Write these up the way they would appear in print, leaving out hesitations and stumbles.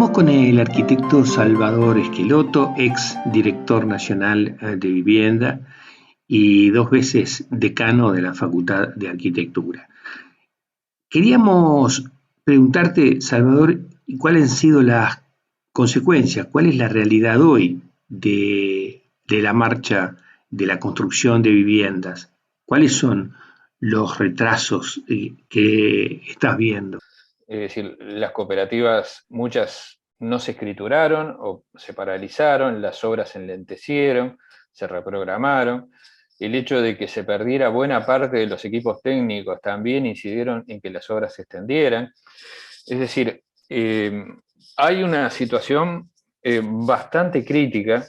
Estamos con el arquitecto Salvador Esqueloto, ex director nacional de vivienda y 2 veces decano de la Facultad de Arquitectura. Queríamos preguntarte, Salvador, cuáles han sido las consecuencias, cuál es la realidad hoy de la marcha de la construcción de viviendas, cuáles son los retrasos que estás viendo. Es decir, las cooperativas, muchas no se escrituraron o se paralizaron, las obras se enlentecieron, se reprogramaron. El hecho de que se perdiera buena parte de los equipos técnicos también incidieron en que las obras se extendieran. Es decir, hay una situación bastante crítica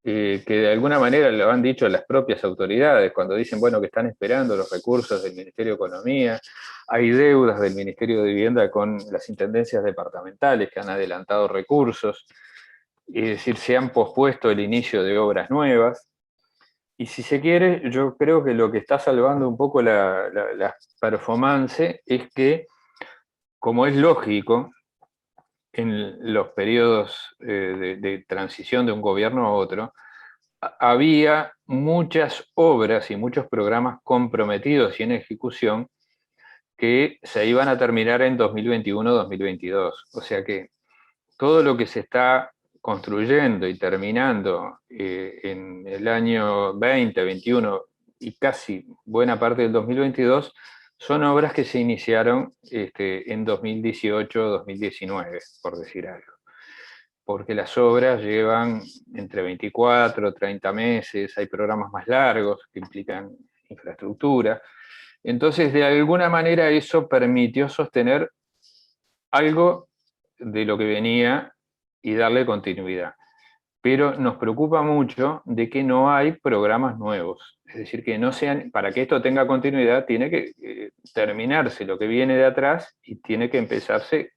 que de alguna manera lo han dicho las propias autoridades, cuando dicen, bueno, que están esperando los recursos del Ministerio de Economía, hay deudas del Ministerio de Vivienda con las intendencias departamentales que han adelantado recursos, es decir, se han pospuesto el inicio de obras nuevas, y si se quiere, yo creo que lo que está salvando un poco la performance es que, como es lógico, en los periodos de transición de un gobierno a otro, había muchas obras y muchos programas comprometidos y en ejecución que se iban a terminar en 2021-2022. O sea que todo lo que se está construyendo y terminando en el año 20, 21 y casi buena parte del 2022 son obras que se iniciaron en 2018-2019, por decir algo, porque las obras llevan entre 24, 30 meses, hay programas más largos que implican infraestructura. Entonces, de alguna manera eso permitió sostener algo de lo que venía y darle continuidad. Pero nos preocupa mucho de que no hay programas nuevos. Es decir, que no sean, para que esto tenga continuidad, tiene que terminarse lo que viene de atrás y tiene que empezarse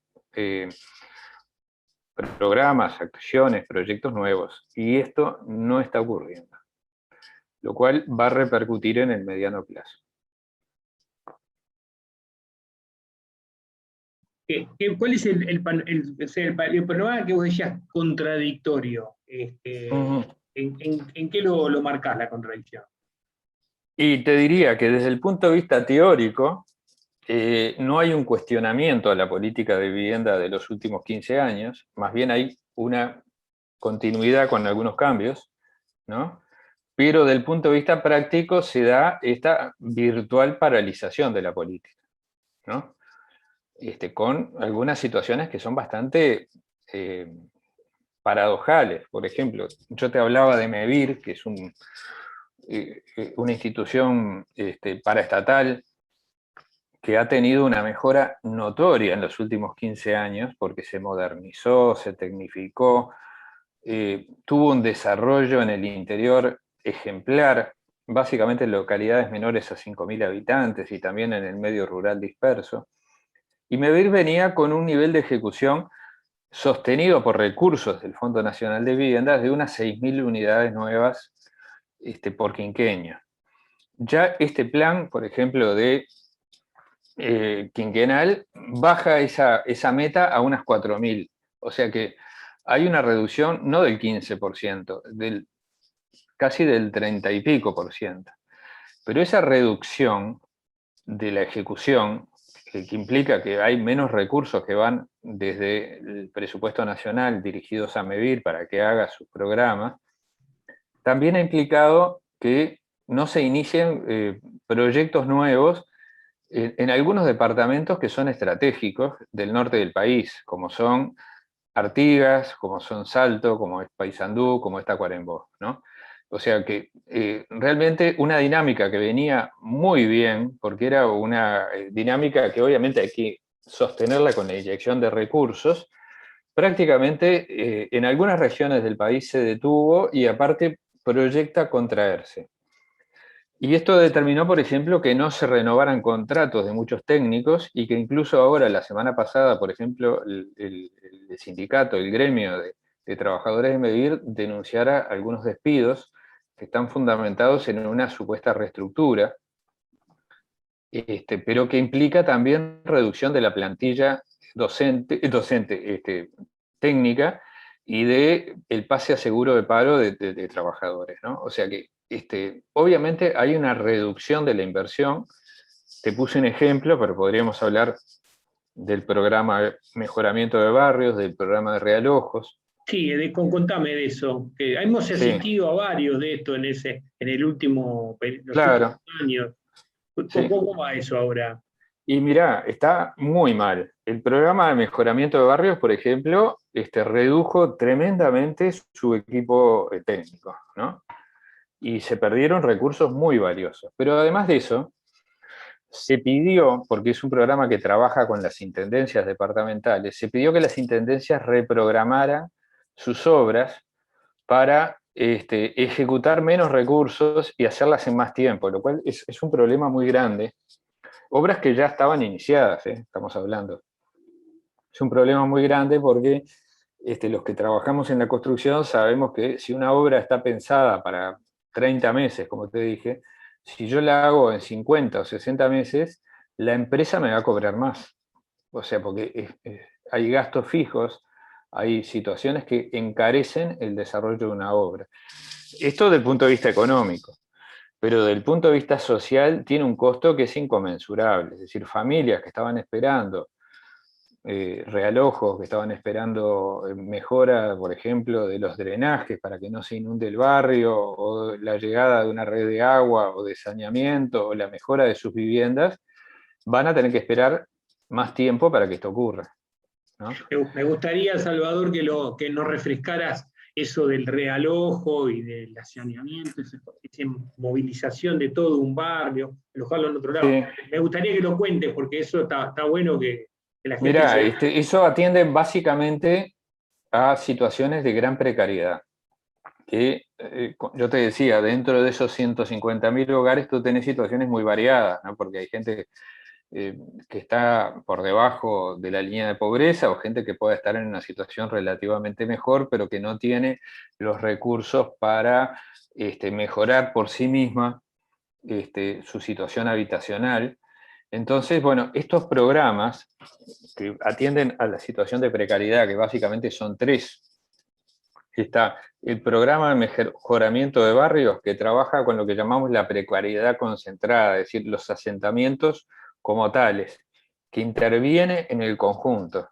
programas, acciones, proyectos nuevos, y esto no está ocurriendo, lo cual va a repercutir en el mediano plazo. ¿Cuál es el panorama que vos decías contradictorio? ¿En qué lo marcás la contradicción? Y te diría que desde el punto de vista teórico, no hay un cuestionamiento a la política de vivienda de los últimos 15 años, más bien hay una continuidad con algunos cambios, ¿no? Pero desde el punto de vista práctico se da esta virtual paralización de la política, ¿no? Con algunas situaciones que son bastante paradojales. Por ejemplo, yo te hablaba de MEVIR, que es una institución paraestatal que ha tenido una mejora notoria en los últimos 15 años, porque se modernizó, se tecnificó, tuvo un desarrollo en el interior ejemplar, básicamente en localidades menores a 5.000 habitantes y también en el medio rural disperso. Y MEVIR venía con un nivel de ejecución sostenido por recursos del Fondo Nacional de Viviendas de unas 6.000 unidades nuevas por quinquenio. Ya este plan, por ejemplo, de quinquenal, baja esa meta a unas 4.000. O sea que hay una reducción no del 15%, casi del 30 y pico por ciento. Pero esa reducción de la ejecución, que implica que hay menos recursos que van desde el presupuesto nacional dirigidos a MEVIR para que haga sus programas, también ha implicado que no se inicien proyectos nuevos en algunos departamentos que son estratégicos del norte del país, como son Artigas, como son Salto, como es Paysandú, como es Tacuarembó, ¿no? O sea que realmente una dinámica que venía muy bien, porque era una dinámica que obviamente hay que sostenerla con la inyección de recursos, prácticamente en algunas regiones del país se detuvo y aparte proyecta contraerse. Y esto determinó, por ejemplo, que no se renovaran contratos de muchos técnicos y que incluso ahora, la semana pasada, por ejemplo, el sindicato, el gremio de trabajadores de MEVIR denunciara algunos despidos que están fundamentados en una supuesta reestructura, pero que implica también reducción de la plantilla docente, técnica y de el pase a seguro de paro de trabajadores, ¿no? O sea que obviamente hay una reducción de la inversión. Te puse un ejemplo, pero podríamos hablar del programa Mejoramiento de Barrios, del programa de realojos. Sí, contame de eso, que hemos Sí, asistido a varios de esto en el último, los claro, últimos años. sí. ¿Cómo va eso ahora? Y mirá, está muy mal. El programa de mejoramiento de barrios, por ejemplo, redujo tremendamente su equipo técnico, ¿no? Y se perdieron recursos muy valiosos. Pero además de eso, se pidió, porque es un programa que trabaja con las intendencias departamentales, se pidió que las intendencias reprogramaran sus obras para ejecutar menos recursos y hacerlas en más tiempo, lo cual es un problema muy grande. Obras que ya estaban iniciadas, estamos hablando. Es un problema muy grande porque los que trabajamos en la construcción sabemos que si una obra está pensada para 30 meses, como te dije, si yo la hago en 50 o 60 meses, la empresa me va a cobrar más. O sea, porque hay gastos fijos, hay situaciones que encarecen el desarrollo de una obra. Esto desde el punto de vista económico, pero desde el punto de vista social tiene un costo que es inconmensurable. Es decir, familias que estaban esperando realojos, que estaban esperando mejora, por ejemplo, de los drenajes para que no se inunde el barrio, o la llegada de una red de agua o de saneamiento, o la mejora de sus viviendas, van a tener que esperar más tiempo para que esto ocurra, ¿no? Me gustaría, Salvador, que nos refrescaras eso del realojo y del saneamiento, esa movilización de todo un barrio, alojarlo en otro lado. Sí. Me gustaría que lo cuentes, porque eso está bueno que la gente Mirá, sepa. eso atiende básicamente a situaciones de gran precariedad. Que yo te decía, dentro de esos 150.000 hogares tú tenés situaciones muy variadas, ¿no? Porque hay gente que está por debajo de la línea de pobreza o gente que puede estar en una situación relativamente mejor, pero que no tiene los recursos para mejorar por sí misma su situación habitacional. Entonces, bueno, estos programas que atienden a la situación de precariedad, que básicamente son tres. Está el programa de mejoramiento de barrios, que trabaja con lo que llamamos la precariedad concentrada, es decir, los asentamientos como tales, que interviene en el conjunto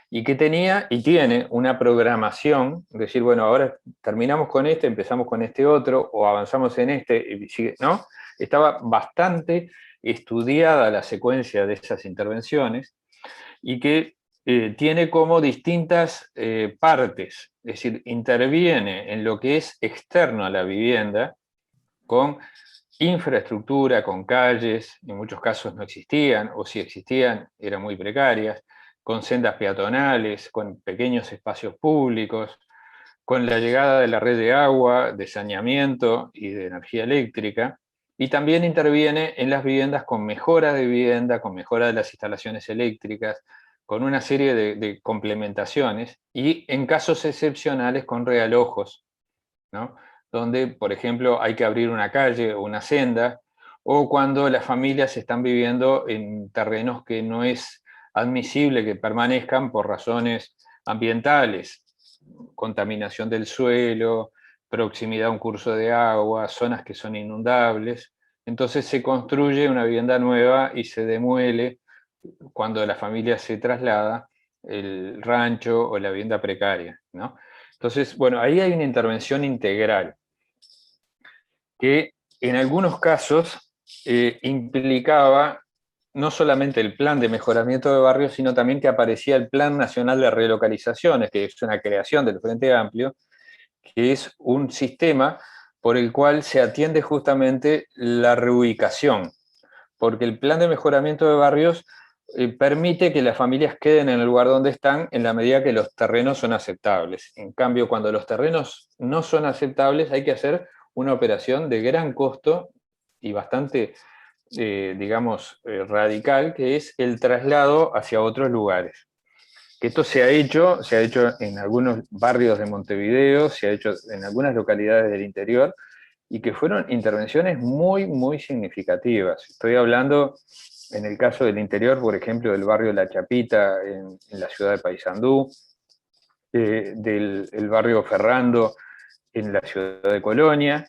y que tenía y tiene una programación, es decir, bueno, ahora terminamos con este, empezamos con este otro, o avanzamos en este, y sigue, ¿no? Estaba bastante estudiada la secuencia de esas intervenciones y que tiene como distintas partes, es decir, interviene en lo que es externo a la vivienda, con infraestructura, con calles, en muchos casos no existían, o si existían eran muy precarias, con sendas peatonales, con pequeños espacios públicos, con la llegada de la red de agua, de saneamiento y de energía eléctrica, y también interviene en las viviendas con mejora de vivienda, con mejora de las instalaciones eléctricas, con una serie de complementaciones, y en casos excepcionales con realojos, ¿no? Donde, por ejemplo, hay que abrir una calle o una senda, o cuando las familias están viviendo en terrenos que no es admisible que permanezcan por razones ambientales, contaminación del suelo, proximidad a un curso de agua, zonas que son inundables. Entonces se construye una vivienda nueva y se demuele, cuando la familia se traslada, el rancho o la vivienda precaria, ¿no? Entonces, bueno, ahí hay una intervención integral que en algunos casos implicaba no solamente el plan de mejoramiento de barrios, sino también que aparecía el Plan Nacional de Relocalizaciones, que es una creación del Frente Amplio, que es un sistema por el cual se atiende justamente la reubicación, porque el plan de mejoramiento de barrios permite que las familias queden en el lugar donde están en la medida que los terrenos son aceptables. En cambio, cuando los terrenos no son aceptables, hay que hacer una operación de gran costo y bastante, digamos, radical, que es el traslado hacia otros lugares. Que esto se ha hecho en algunos barrios de Montevideo, se ha hecho en algunas localidades del interior, y que fueron intervenciones muy, muy significativas. Estoy hablando, en el caso del interior, por ejemplo, del barrio La Chapita, en la ciudad de Paysandú, del el barrio Ferrando en la ciudad de Colonia,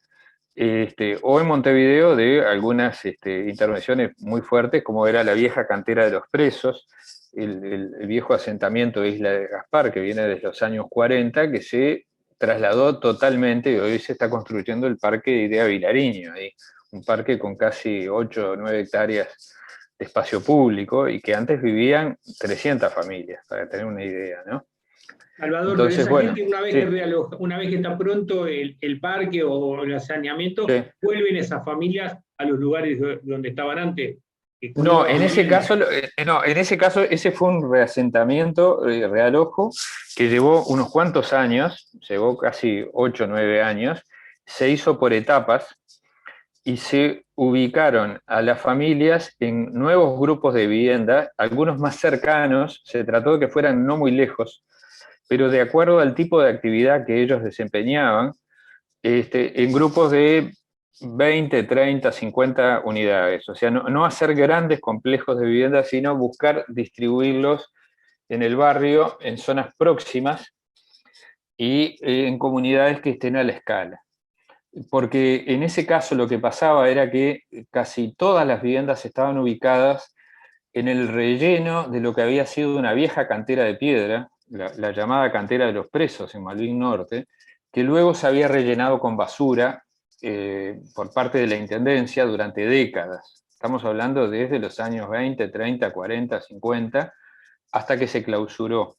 o en Montevideo de algunas intervenciones muy fuertes, como era la vieja cantera de los presos, el viejo asentamiento de Isla de Gaspar, que viene desde los años 40, que se trasladó totalmente, y hoy se está construyendo el parque de Idea Vilariño, ahí, un parque con casi 8 o 9 hectáreas de espacio público, y que antes vivían 300 familias, para tener una idea, ¿no? Salvador, Entonces, pero esa bueno, gente, una vez, sí, que una vez que está pronto el parque o el saneamiento, sí. vuelven esas familias a los lugares donde estaban antes. Con No, nuevas en ese viviendas. caso, no, en ese caso, ese fue un reasentamiento Real Ojo que llevó unos cuantos años, llevó casi 8 o 9 años, se hizo por etapas y se ubicaron a las familias en nuevos grupos de vivienda, algunos más cercanos, se trató de que fueran no muy lejos, pero de acuerdo al tipo de actividad que ellos desempeñaban, en grupos de 20, 30, 50 unidades. O sea, no hacer grandes complejos de vivienda, sino buscar distribuirlos en el barrio, en zonas próximas y en comunidades que estén a la escala. Porque en ese caso lo que pasaba era que casi todas las viviendas estaban ubicadas en el relleno de lo que había sido una vieja cantera de piedra, la llamada cantera de los presos en Malvin Norte, que luego se había rellenado con basura por parte de la Intendencia durante décadas. Estamos hablando desde los años 20, 30, 40, 50, hasta que se clausuró.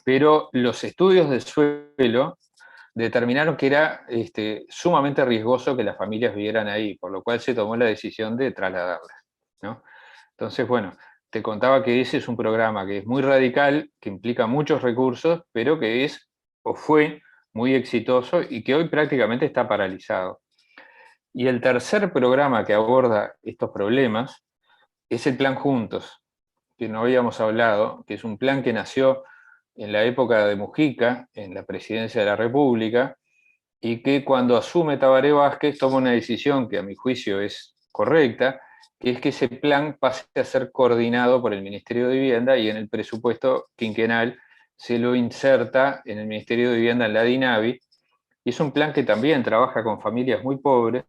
Pero los estudios del suelo determinaron que era sumamente riesgoso que las familias vivieran ahí, por lo cual se tomó la decisión de trasladarlas, ¿no? Entonces, bueno, te contaba que ese es un programa que es muy radical, que implica muchos recursos, pero que es o fue muy exitoso y que hoy prácticamente está paralizado. Y el tercer programa que aborda estos problemas es el Plan Juntos, que no habíamos hablado, que es un plan que nació en la época de Mujica, en la presidencia de la República, y que cuando asume Tabaré Vázquez toma una decisión que a mi juicio es correcta, que es que ese plan pase a ser coordinado por el Ministerio de Vivienda y en el presupuesto quinquenal se lo inserta en el Ministerio de Vivienda en la DINAVI, y es un plan que también trabaja con familias muy pobres,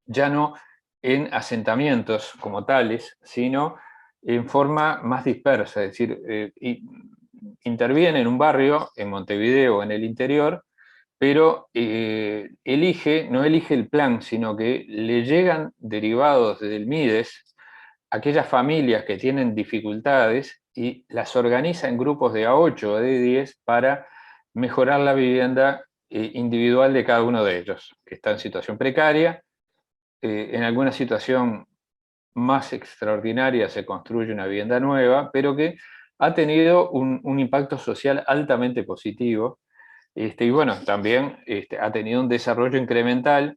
ya no en asentamientos como tales, sino en forma más dispersa, es decir, interviene en un barrio, en Montevideo, en el interior, pero no elige el plan, sino que le llegan derivados del MIDES aquellas familias que tienen dificultades y las organiza en grupos de A8 o de 10 para mejorar la vivienda individual de cada uno de ellos, que está en situación precaria. En alguna situación más extraordinaria se construye una vivienda nueva, pero que ha tenido un impacto social altamente positivo. Y bueno, también ha tenido un desarrollo incremental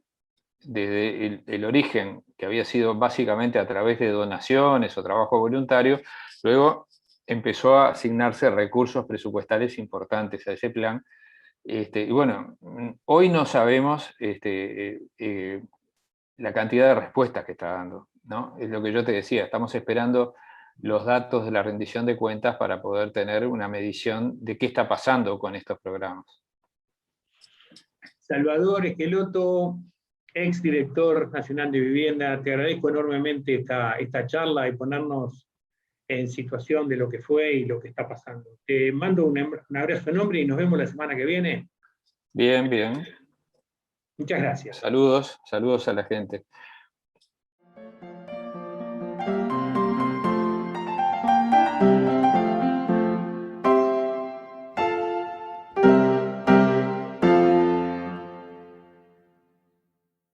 desde el origen, que había sido básicamente a través de donaciones o trabajo voluntario, luego empezó a asignarse recursos presupuestales importantes a ese plan. Y bueno, hoy no sabemos la cantidad de respuestas que está dando, ¿no? Es lo que yo te decía, estamos esperando los datos de la rendición de cuentas para poder tener una medición de qué está pasando con estos programas. Salvador Esqueloto, exdirector nacional de vivienda, te agradezco enormemente esta charla y ponernos en situación de lo que fue y lo que está pasando. Te mando un abrazo enorme y nos vemos la semana que viene. Bien, bien. Muchas gracias. Saludos a la gente.